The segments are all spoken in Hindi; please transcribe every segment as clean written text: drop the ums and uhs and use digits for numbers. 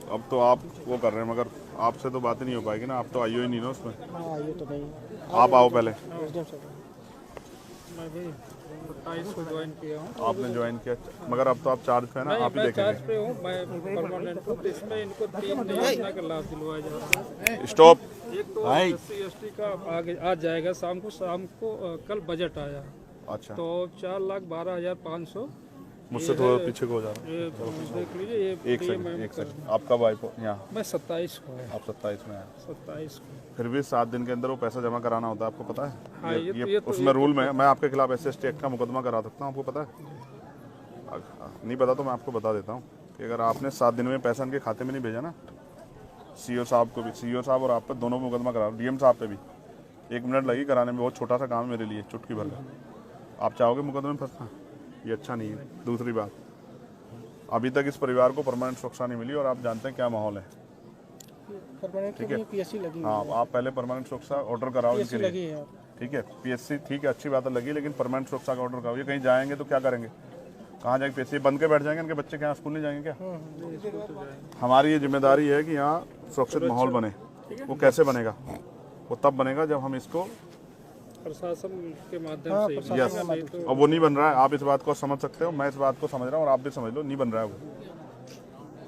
अब तो आप वो कर रहे हैं, मगर आपसे तो बात ही नहीं हो पाएगी ना, आप तो आइयो ही नहीं ना उसमें। ये तो नहीं। आप आओ पहले। मैं भी 27 को ज्वाइन किया हूँ। आपने ज्वाइन किया, मगर अब तो आप चार्ज पे है ना, आप ही मैं चार्ज देखेंगे। पे हूँ, मैं परमानेंट हूँ। तो इसमें इनको 3 योजना का लाभ दिलवाया जा रहा है। स्टॉप। एक तो SC/ST का आगे आज जाएगा शाम को कल बजट आया, अच्छा, तो 4,12,500। मुझसे थोड़ा पीछे को हो जा रहा ये देख लीजिए, ये है। एक सेकंड। आप कब आए यहाँ? मैं 27 को है। आप 27 में आए। 27 को। फिर भी 7 दिन के अंदर वो पैसा जमा कराना होता है, आपको पता है? हाँ, ये उसमें रूल में मैं आपके खिलाफ SC/ST एक्ट का मुकदमा करा सकता हूँ, आपको पता है? नहीं पता तो मैं आपको बता देता हूँ कि अगर आपने 7 दिन में पैसा इनके खाते में नहीं भेजा ना, CO साहब को भी, CO साहब और आप पे दोनों मुकदमा करा, DM साहब पे भी 1 मिनट लगी कराने में। बहुत छोटा सा काम है मेरे लिए, चुटकी भर का। आप चाहोगे मुकदमे में फंसना? ये अच्छा नहीं है। दूसरी बात, अभी तक इस परिवार को परमानेंट सुरक्षा नहीं मिली और आप जानते हैं क्या माहौल है। ठीक है, PSC लगी हाँ, आप पहले परमानेंट सुरक्षा ऑर्डर कराओ इनके लिए। लगी है। ठीक है, PSC ठीक है, अच्छी बात है, लगी, लेकिन परमानेंट सुरक्षा का ऑर्डर कराओ। ये कहीं जाएंगे तो क्या करेंगे? कहाँ जाएंगे? PSC बंद के बैठ जाएंगे? इनके बच्चे क्या स्कूल नहीं जाएंगे क्या? हमारी ये जिम्मेदारी है कि यहाँ सुरक्षित माहौल बने। वो कैसे बनेगा? वो तब बनेगा जब हम इसको प्रशासन के माध्यम से। यस, अब वो नहीं बन रहा है। आप इस बात को समझ सकते हो, मैं इस बात को समझ रहा हूँ और आप भी समझ लो, नहीं बन रहा है वो।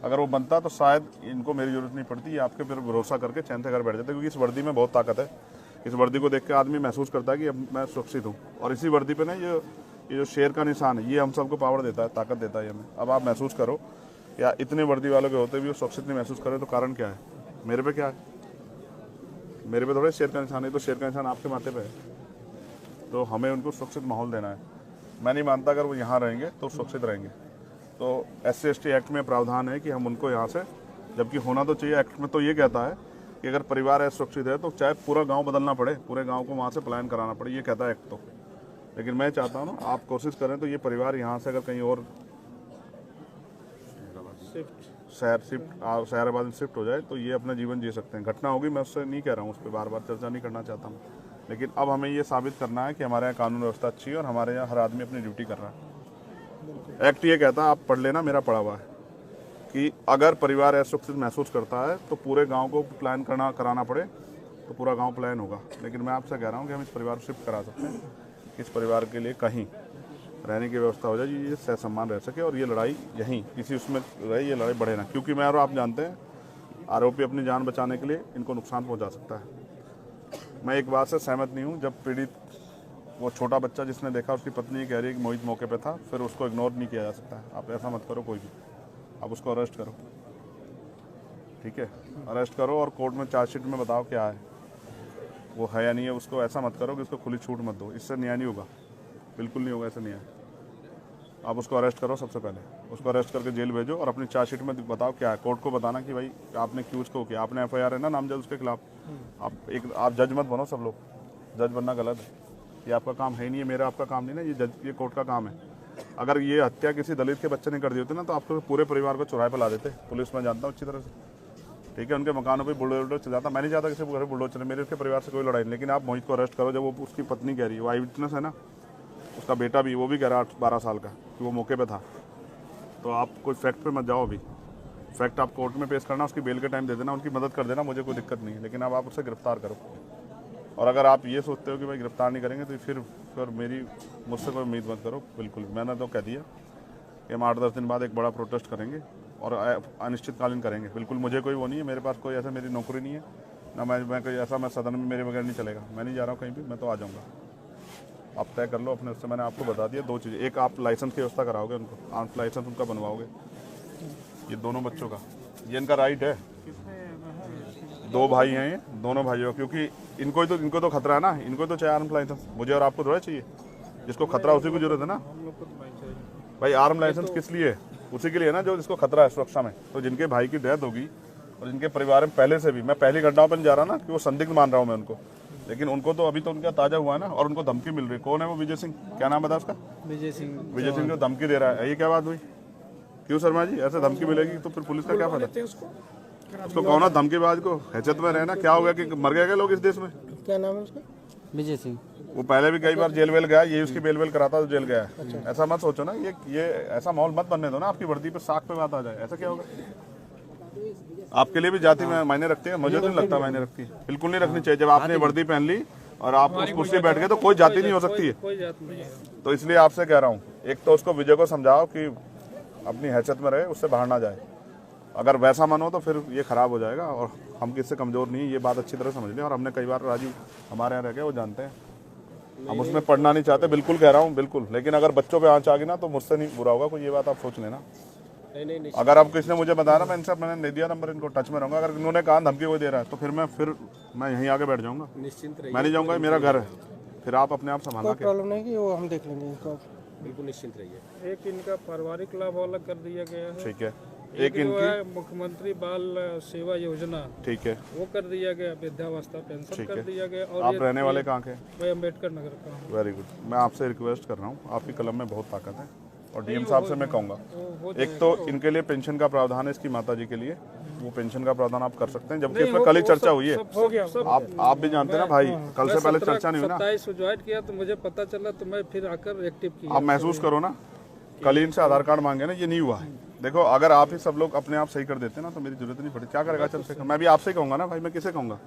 अगर वो बनता तो शायद इनको मेरी जरूरत नहीं पड़ती, ये आपके फिर भरोसा करके चैन से घर बैठ जाते, क्योंकि इस वर्दी में बहुत ताकत है। इस वर्दी को देख के आदमी महसूस करता है कि अब मैं सुरक्षित हूँ। और इसी वर्दी पे ना ये जो शेर का निशान है, ये हम सबको पावर देता है, ताकत देता है हमें। अब आप महसूस करो, या इतने वर्दी वालों के होते भी वो सुरक्षित नहीं महसूस करें, तो कारण क्या है? मेरे पे क्या है? मेरे पे थोड़े शेर का निशान है, तो शेर का निशान आपके माथे पे है। तो हमें उनको सुरक्षित माहौल देना है। मैं नहीं मानता अगर वो यहाँ रहेंगे तो सुरक्षित रहेंगे। तो SC/ST एक्ट में प्रावधान है कि हम उनको यहाँ से, जबकि होना तो चाहिए, एक्ट में तो ये कहता है कि अगर परिवार असुरक्षित है तो चाहे पूरा गांव बदलना पड़े, पूरे गांव को वहाँ से पलायन कराना पड़े, ये कहता है एक्ट तो। लेकिन मैं चाहता हूँ ना, आप कोशिश करें तो ये परिवार यहाँ से अगर कहीं और शहराबाद में शिफ्ट हो जाए तो ये अपना जीवन जी सकते हैं। घटना होगी, मैं उससे नहीं कह रहा हूँ, उस पर बार बार चर्चा नहीं करना चाहता हूँ, लेकिन अब हमें ये साबित करना है कि हमारे यहाँ कानून व्यवस्था अच्छी है और हमारे यहाँ हर आदमी अपनी ड्यूटी कर रहा है। एक्ट ये कहता है, आप पढ़ लेना, मेरा पढ़ा हुआ है, कि अगर परिवार असुरक्षित महसूस करता है तो पूरे गांव को प्लान कराना पड़े तो पूरा गांव प्लान होगा। लेकिन मैं आपसे कह रहा हूँ कि हम इस परिवार को शिफ्ट करा सकते हैं, इस परिवार के लिए कहीं रहने की व्यवस्था हो जाए, ये सह सम्मान रह सके, और ये लड़ाई यहीं किसी उसमें रहे, ये लड़ाई बढ़े ना। क्योंकि मैं और आप जानते हैं, आरोपी अपनी जान बचाने के लिए इनको नुकसान पहुँचा सकता है। मैं एक बात से सहमत नहीं हूँ, जब पीड़ित वो छोटा बच्चा जिसने देखा, उसकी पत्नी कह रही है कि मोहित मौके पे था, फिर उसको इग्नोर नहीं किया जा सकता है। आप ऐसा मत करो कोई भी, आप उसको अरेस्ट करो, ठीक है? अरेस्ट करो और कोर्ट में चार्जशीट में बताओ क्या है, वो है या नहीं है। उसको ऐसा मत करो कि उसको खुली छूट मत दो, इससे न्याय नहीं होगा, बिल्कुल नहीं होगा ऐसा न्याय। आप उसको अरेस्ट करो, सबसे पहले उसको अरेस्ट करके जेल भेजो और अपनी चार्जशीट में बताओ क्या है। कोर्ट को बताना कि भाई आपने क्यों उसको किया, आपने FIR है ना नामजद उसके खिलाफ। आप जज मत बनो, सब लोग जज बनना गलत है, ये आपका काम है ही नहीं है, मेरा आपका काम नहीं ना, ये कोर्ट का काम है। अगर ये हत्या किसी दलित के बच्चे ने कर दी होती ना, तो आपको पूरे परिवार को चौराहे पर ला देते। पुलिस में जानता हूँ अच्छी तरह से, ठीक है? उनके मकानों पर बुलडोजर चल जाता। मैं नहीं चाहता किसी घर बुलडोजर चले, मेरे उसके परिवार से कोई लड़ाई नहीं। लेकिन आप मोहित को अरेस्ट करो, जब वो उसकी पत्नी कह रही है, वो आई विटनेस है ना, उसका बेटा भी, वो भी कह रहा 12 साल का कि वो मौके पे था। तो आप कोई फैक्ट पे मत जाओ, अभी फैक्ट आप कोर्ट में पेश करना, उसकी बेल के टाइम दे देना, उनकी मदद कर देना, मुझे कोई दिक्कत नहीं है। लेकिन अब आप उसे गिरफ्तार करो। और अगर आप ये सोचते हो कि भाई गिरफ्तार नहीं करेंगे तो फिर मुझसे कोई उम्मीद मत करो। बिल्कुल, मैंने तो कह दिया कि हम 8-10 दिन बाद एक बड़ा प्रोटेस्ट करेंगे और अनिश्चितकालीन करेंगे। बिल्कुल, मुझे कोई वो नहीं है, मेरे पास कोई ऐसा मेरी नौकरी नहीं है ना, मैं कोई ऐसा, मैं सदन में मेरे बगैर नहीं चलेगा। मैं नहीं जा रहा हूँ कहीं भी, मैं तो आ जाऊँगा। आप तय कर लो अपने उससे। मैंने आपको बता दिया 2 चीज़ें, एक आप लाइसेंस की व्यवस्था कराओगे उनको, आर्म्स लाइसेंस उनका बनवाओगे, ये दोनों बच्चों का, ये इनका राइट है। 2 भाई हैं ये, दोनों भाइयों, क्योंकि इनको तो खतरा है ना, इनको तो चाहिए आर्म्स लाइसेंस। मुझे और आपको थोड़ा चाहिए, जिसको खतरा उसी को जरूरत है ना भाई। आर्म लाइसेंस किस लिए? उसी के लिए ना जो जिसको खतरा है सुरक्षा में। तो जिनके भाई की डेथ होगी और जिनके परिवार में पहले से भी, मैं पहली घटनाओं पर नहीं जा रहा ना कि वो संदिग्ध मान रहा हूँ मैं उनको, लेकिन उनको तो अभी तो उनका ताजा हुआ है ना, और उनको धमकी मिल रही है। कौन है वो? विजय सिंह, क्या नाम बता उसका? विजय सिंह जो धमकी दे रहा है, ये क्या बात हुई? क्यों शर्मा जी, ऐसे धमकी मिलेगी तो फिर पुलिस का क्या फायदा? उसको कहो ना धमकीबाज को, हैसियत में रहना। क्या हो गया कि मर गए लोग इस देश में? क्या नाम है उसका? विजय सिंह। वो पहले भी कई बार जेल वेल गया, ये उसकी बेल वेल कराता तो जेल गया है। ऐसा मत सोचो ना, ये ऐसा माहौल मत बनने दो ना आपकी वर्दी पे साख पे बात आ जाए, ऐसा क्या होगा। आपके लिए भी जाति में मायने रखती है, मुझे तो नहीं लगता मायने रखती है, बिल्कुल नहीं रखनी चाहिए। जब आपने वर्दी पहन ली और आप उस कुर्सी पे बैठ गए तो कोई जाति नहीं हो सकती है। कोई जात नहीं है। तो इसलिए आपसे कह रहा हूँ, एक तो उसको विजय को समझाओ कि अपनी हैसियत में रहे, उससे बाहर ना जाए। अगर वैसा मन हो तो फिर ये खराब हो जाएगा, और हम किससे कमजोर नहीं, ये बात अच्छी तरह समझ लें। और हमने कई बार राजीव हमारे यहाँ रह गए, वो जानते हैं, हम उसमें पढ़ना नहीं चाहते, बिल्कुल कह रहा हूँ, बिल्कुल। लेकिन अगर बच्चों पे आंच आ गई ना तो मुझसे नहीं बुरा होगा कोई, ये बात आप सोच लेना। अगर आप किसी ने मुझे बताया ना, मैं इनसे मैंने नहीं दिया नंबर, इनको टच में रहूंगा। अगर इन्होंने कहा धमकी कोई दे रहा है तो फिर मैं यहीं आके बैठ जाऊंगा, निश्चिंत रहिए, मैं नहीं जाऊंगा, मेरा घर है। फिर आप अपने आप संभालना कोई प्रॉब्लम नहीं कि वो हम देख लेंगे इसको। बिल्कुल निश्चिंत रहिए। एक इनका पारिवारिक लाभ अलग कर दिया गया है, ठीक है। एक जो है मुख्यमंत्री बाल सेवा योजना, ठीक है, वो कर दिया गया, वृद्धावस्था पेंशन कर दिया गया। और आप रहने वाले कहाँ के? मैं अम्बेडकर नगर का हूँ। Very good. मैं आपसे रिक्वेस्ट कर रहा हूँ, आपकी कलम में बहुत ताकत है, और डीएम साहब से मैं कहूँगा, एक तो इनके लिए पेंशन का प्रावधान है, इसकी माता जी के लिए वो पेंशन का प्रावधान आप कर सकते हैं, जबकि इसमें कल ही चर्चा हुई है। हो गया। आप भी जानते हैं ना भाई, कल से पहले चर्चा नहीं हुई ना। 27 ज्वाइन किया तो मुझे पता चला, तो मैं फिर आकर एक्टिव किया। आप महसूस करो ना, कल ही इनसे आधार कार्ड मांगे ना, ये नहीं हुआ है। देखो, अगर आप ही सब लोग अपने आप सही कर देते ना तो मेरी जरूरत नहीं पड़ती। क्या करेगा चंद्रशेखर, मैं भी आपसे ही कहूँगा ना भाई, मैं किसे कहूँगा।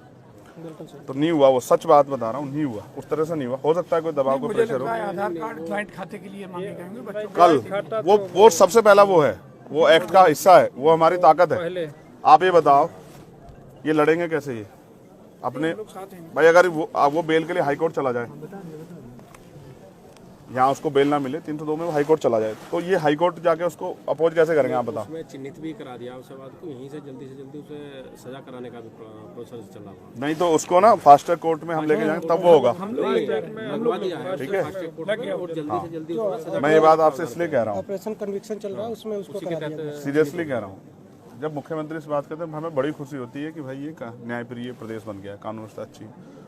तो नहीं हुआ, वो सच बात बता रहा हूँ, नहीं हुआ, उस तरह से नहीं हुआ। हो सकता है कोई दबाव, कोई प्रेशर हो। आधार कार्ड ज्वाइंट खाते के लिए मांगे जाएंगे बच्चों कल वो सबसे पहला वो है, वो एक्ट का हिस्सा है, वो हमारी ताकत है। पहले आप ये बताओ, ये लड़ेंगे कैसे ये अपने भाई? अगर वो बेल के लिए हाई कोर्ट चला जाए, यहाँ उसको बेल ना मिले 302 में, वो हाई कोर्ट चला जाए, तो ये हाई कोर्ट जाके उसको अपोज कैसे करेंगे आप बताओ। उसमें चिन्हित भी करा दिया उसके बाद को, यहीं से जल्दी उसे सजा कराने का भी प्रोसेस चल रहा हुआ। नहीं तो उसको ना फास्ट ट्रैक कोर्ट में हम लेके जाएंगे, तब वो होगा। लगवा दिया है, ठीक है, और जल्दी से जल्दी उसमें सजा। मैं ये बात आपसे इसलिए कह रहा हूँ, ऑपरेशन कन्विक्शन चल रहा है, उसमें उसको करा दिया गया। सीरियसली कह रहा हूँ। जब मुख्यमंत्री से बात करते हैं हमें बड़ी खुशी होती है कि भाई ये न्यायप्रिय प्रदेश बन गया, कानून व्यवस्था अच्छी।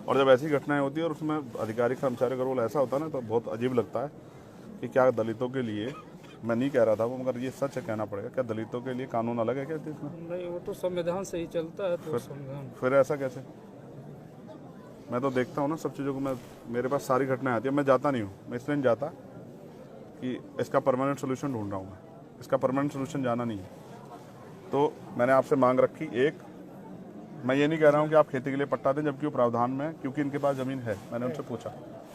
और जब ऐसी घटनाएं होती है और उसमें अधिकारी कर्मचारी का रोल ऐसा होता है ना, तो बहुत अजीब लगता है कि क्या दलितों के लिए, मैं नहीं कह रहा था वो, मगर ये सच है, कहना पड़ेगा, क्या दलितों के लिए कानून अलग है क्या देश में? नहीं, वो तो संविधान से ही चलता है, तो संविधान। फिर ऐसा कैसे? मैं तो देखता हूँ ना सब चीज़ों को, मेरे पास सारी घटनाएं आती है, मैं जाता नहीं हूँ, मैं इसलिए नहीं जाता कि इसका परमानेंट सोल्यूशन ढूंढ रहा हूँ मैं, इसका परमानेंट सोल्यूशन जाना नहीं है। तो मैंने आपसे मांग रखी, एक, मैं ये नहीं कह रहा हूँ कि आप खेती के लिए पट्टा दें, जबकि वो प्रावधान में, क्योंकि इनके पास ज़मीन है, मैंने उनसे पूछा,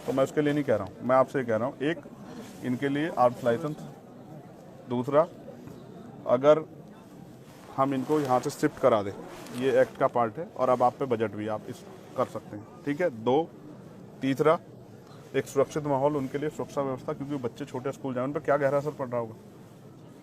तो मैं उसके लिए नहीं कह रहा हूँ। मैं आपसे कह रहा हूँ, एक, इनके लिए आर्म्स लाइसेंस। दूसरा, अगर हम इनको यहाँ से शिफ्ट करा दें, ये एक्ट का पार्ट है, और अब आप पे बजट भी आप इस कर सकते हैं, ठीक है। दो, तीसरा, एक सुरक्षित माहौल उनके लिए, सुरक्षा व्यवस्था, क्योंकि बच्चे छोटे स्कूल जाए, उन पर क्या गहरा असर पड़ रहा होगा,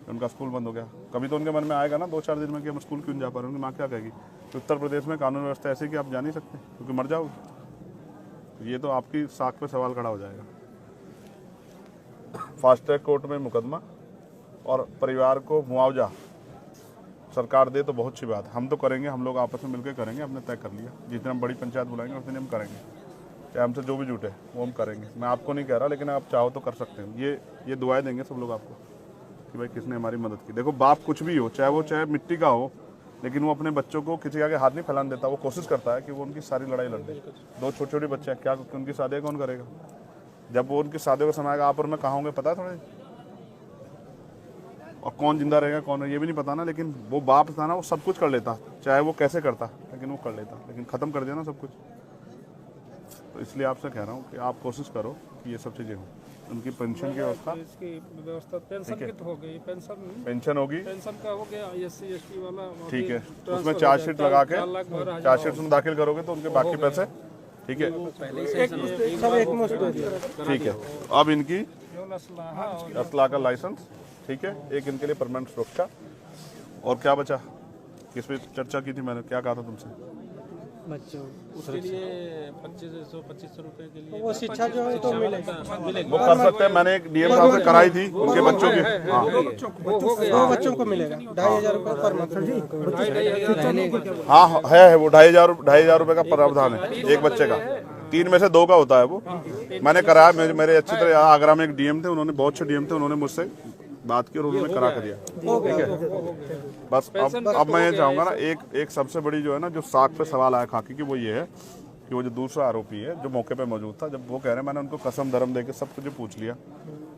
उनका स्कूल बंद हो गया। कभी तो उनके मन में आएगा ना 2-4 दिन में कि हम स्कूल क्यों जा पा रहे हैं, उनकी माँ क्या कहेगी। तो उत्तर प्रदेश में कानून व्यवस्था ऐसी कि आप जा नहीं सकते क्योंकि मर जाओगे। ये तो आपकी साख पे सवाल खड़ा हो जाएगा। फास्ट ट्रैक कोर्ट में मुकदमा और परिवार को मुआवजा सरकार दे तो बहुत अच्छी बात है, हम तो करेंगे, हम लोग आपस में मिलकर करेंगे, हमने तय कर लिया। जितने हम बड़ी पंचायत बुलाएंगे उतने हम करेंगे, चाहे हमसे जो भी जुटे वो हम करेंगे। मैं आपको नहीं कह रहा, लेकिन आप चाहो तो कर सकते हैं। ये दुआएं देंगे सब लोग आपको कि भाई किसने हमारी मदद की। देखो, बाप कुछ भी हो, चाहे मिट्टी का हो, लेकिन वो अपने बच्चों को किसी आगे हाथ नहीं फैलाने देता। वो कोशिश करता है कि वो उनकी सारी लड़ाई लड़ दे। 2 छोटे बच्चे हैं, क्या उनकी शादी कौन करेगा? जब वो उनकी शादी का समय आएगा, आप और मैं कहाँ होंगे पता है थोड़े, और कौन जिंदा रहेगा कौन है ये भी नहीं पता ना। लेकिन वो बाप था ना, वो सब कुछ कर लेता, चाहे वो कैसे करता, लेकिन वो कर लेता, लेकिन ख़त्म कर दिया ना सब कुछ। तो इसलिए आपसे कह रहा हूँ कि आप कोशिश करो कि ये सब चीज़ें हों। उनकी पेंशन की व्यवस्था, इसकी व्यवस्था पेंशन की तो हो गई, पेंशन होगी, पेंशन का हो गया, SC ST वाला ठीक है। उसमें चार्जशीट लगा के चार्जशीट में दाखिल करोगे तो उनके बाकी पैसे, ठीक है, सब एक मुश्त दे दिया। ठीक है। अब इनकी असला का लाइसेंस, ठीक है, एक इनके लिए परमानेंट सुरक्षा। और क्या बचा, किस पे चर्चा की थी मैंने, क्या कहा था तुमसे? बच्चों उसके लिए 2500 रुपए के लिए वो शिक्षा जो है तो मिलेगा, वो कर सकते हैं। मैंने एक डीएम साहब से कराई थी उनके बच्चों की, हाँ 2 बच्चों को मिलेगा 2500 रुपये पर मंथ। हाँ है वो 2500 रुपये का प्रावधान है एक बच्चे का। 3 में से 2 का होता है वो। मैंने कराया, मेरे अच्छी तरह आगरा में एक डीएम थे, उन्होंने बहुत अच्छे डीएम थे, उन्होंने मुझसे बात की और उन्होंने करा कर दिया, ठीक है। बस अब मैं ये चाहूँगा ना, एक सबसे बड़ी जो है ना, जो साख पे सवाल आया खाकी की, वो ये है कि वो जो दूसरा आरोपी है जो मौके पे मौजूद था, जब वो कह रहे हैं मैंने उनको कसम धर्म दे के सब कुछ पूछ लिया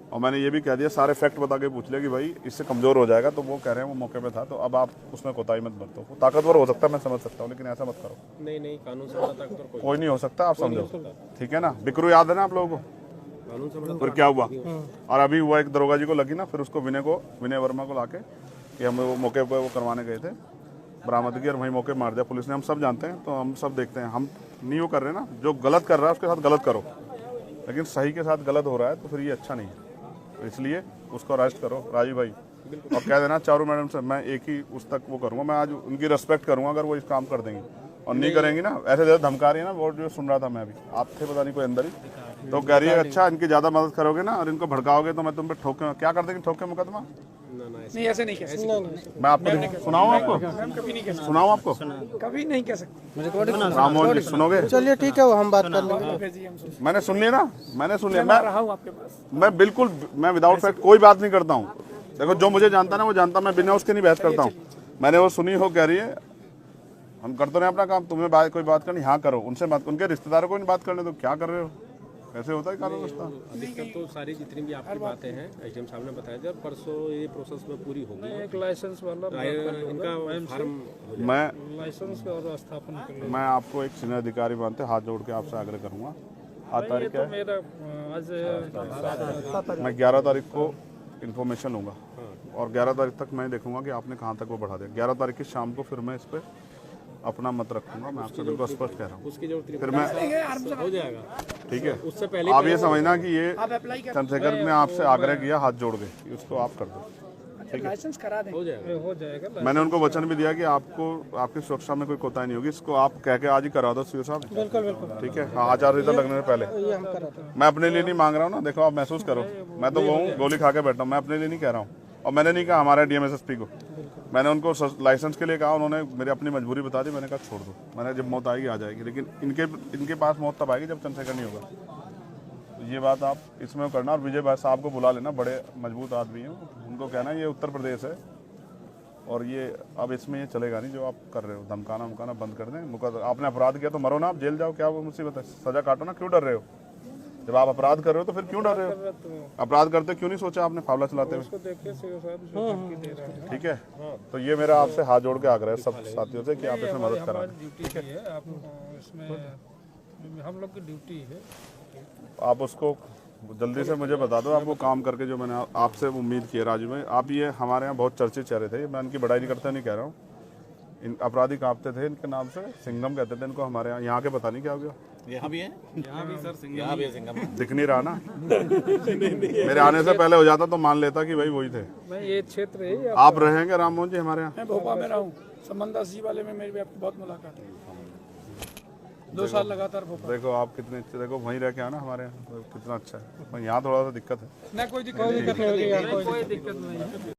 और मैंने ये भी कह दिया, सारे फैक्ट बता के पूछ लिया कि भाई इससे कमज़ोर हो जाएगा, तो वो कह रहे हैं वो मौके पे था, तो अब आप उसमें कोताही मत बरतो। वो ताकतवर हो सकता है, मैं समझ सकता हूँ, लेकिन ऐसा मत करो। नहीं कानून से बड़ा ताकतवर कोई नहीं हो सकता, आप समझो, ठीक है ना। बिकरू याद है ना आप लोगों को, कानून से बड़ा फिर क्या हुआ, और अभी हुआ एक दरोगा जी को लगी ना, फिर उसको विनय वर्मा को लाके कि हम वो मौके पर वो करवाने गए थे, बरामदगी, और वहीं मौके मार दिया पुलिस ने। हम सब जानते हैं, तो हम सब देखते हैं, हम नहीं वो कर रहे ना, जो गलत कर रहा है उसके साथ गलत करो, लेकिन सही के साथ गलत हो रहा है तो फिर ये अच्छा नहीं है। तो इसलिए उसको अरेस्ट करो राजीव भाई, और कह देना चारू मैडम से मैं एक ही उस तक वो करूँगा, मैं आज उनकी रिस्पेक्ट करूँगा अगर वो इस काम कर देंगी, और नहीं करेंगी ना, ऐसे ज़्यादा धमका रही है ना, वो जो सुन रहा था मैं अभी, आप थे पता नहीं कोई अंदर ही, तो कह रही है अच्छा इनकी ज़्यादा मदद करोगे ना और इनको भड़काओगे तो मैं तुम पे ठोके, क्या कर देंगे, ठोके मुकदमा। नहीं ऐसे नहीं कह सकते, मैं आपको सुनाऊँ, आपको कभी नहीं कह सकते, सुनाऊँ, आपको कभी नहीं कह सकते। राममोहन जी सुनोगे। चलिए ठीक है, वो हम बात कर लेंगे। भेजिए हम सुन मैंने सुन लिया ना, मैंने सुन लिया, मैं रहा हूँ आपके पास। मैं बिल्कुल, मैं विदाउट फैक्ट कोई बात नहीं करता हूँ। देखो जो मुझे जानता है ना वो जानता, मैं बिना उसके नहीं बहस करता हूँ। मैंने वो सुनी हो, कह रही है हम करते रहे अपना काम, तुम्हें कोई बात करनी हाँ करो, उनसे बात, उनके रिश्तेदारों को नहीं बात करने, तो क्या कर रहे हो, कैसे होता है कानून व्यवस्था। अधिकतर तो सारी जितनी भी आपकी बातें हैं एसडीएम साहब ने बताया था, परसों ये प्रोसेस में पूरी होगी, एक लाइसेंस वाला इनका फार्म लाइसेंस और स्थापना कर लें। मैं आपको एक सीनियर अधिकारी मानते हाथ जोड़ के आपसे आग्रह करूंगा। 8 तारीख तो है, मेरा आज मैं 11 तारीख को इन्फॉर्मेशन लूँगा और 11 तारीख तक मैं देखूंगा कि आपने कहाँ तक वो बढ़ा दिया। 11 तारीख की शाम को फिर मैं इस पर अपना मत रखूंगा, मैं आपसे बिल्कुल स्पष्ट कह रहा हूँ। उसकी जरूरत नहीं, फिर मैं हो जाएगा। ठीक है, उससे पहले आप ये समझना कि ये आप अप्लाई कर, चंद्रशेखर ने आपसे आग्रह किया हाथ जोड़ के कि उसको आप कर दो। लाइसेंस करा दें। हो जाएगा। मैंने उनको वचन भी दिया कि आपको आपकी सुरक्षा में कोई कोताही नहीं होगी, इसको आप कह के आज ही करा दो सीओ साहब। बिल्कुल बिल्कुल, ठीक है, हाँ आचार लगने से पहले। ये हम कराते हैं। मैं अपने लिए नहीं मांग रहा हूँ ना, देखो आप महसूस करो, मैं तो वो हूँ गोली खा के बैठा हूँ, मैं अपने लिए नहीं कह रहा हूँ। और मैंने नहीं कहा हमारे डीएमएसएसपी को, मैंने उनको लाइसेंस के लिए कहा, उन्होंने मेरी अपनी मजबूरी बता दी, मैंने कहा छोड़ दो, मैंने जब मौत आएगी आ जाएगी, लेकिन इनके पास मौत तब आएगी जब चंद्रशेखर नहीं होगा। तो ये बात आप इसमें करना, और विजय भाई साहब को बुला लेना, बड़े मजबूत आदमी हैं, उनको कहना ये उत्तर प्रदेश है और ये अब इसमें ये चलेगा नहीं जो आप कर रहे हो, धमकाना उमकाना बंद कर दें। आपने अपराध किया तो मरो ना, आप जेल जाओ, क्या वो मुसीबत है, सजा काटो ना, क्यों डर रहे हो। जब आप अपराध कर रहे हो तो फिर क्यों डर रहे हो, अपराध करते क्यों नहीं सोचा आपने फावला चलाते हुए। उसको देखिए सीओ साहब जो धमकी दे रहा है। ठीक है, तो ये मेरा आपसे हाथ जोड़ के आग्रह है सब साथियों से कि आप इसमें मदद करा। हमारी ड्यूटी भी है, आप इसमें हम लोग की ड्यूटी है। आप उसको जल्दी से मुझे बता दो, आप वो काम करके जो मैंने आपसे उम्मीद की है राजू भाई। आप ये हमारे यहाँ बहुत चर्चित चेहरे थे, मैं इनकी बड़ाई नहीं करता, नहीं कह रहा हूँ, इन अपराधी कांपते थे इनके नाम से, सिंघम कहते थे इनको हमारे यहाँ के पता नहीं क्या हो गया। यहाँ भी है, यहाँ भी सर सिंघम, यहाँ भी है सिंघम। दिख नहीं रहा ना मेरे आने से पहले हो जाता तो मान लेता कि भाई वही थे। मैं ये क्षेत्र है। आप रहेंगे राममोहन जी हमारे यहाँ। मैं भोपाल में रहा हूँ, संबंदास जी वाले में मेरी आपकी बहुत मुलाकात है, 2 साल लगातार भोपाल। देखो आप कितने अच्छे, देखो वहीं रह के आना हमारे यहाँ, कितना अच्छा है। यहाँ थोड़ा सा दिक्कत है। ना कोई दिक्कत नहीं, कोई दिक्कत नहीं है।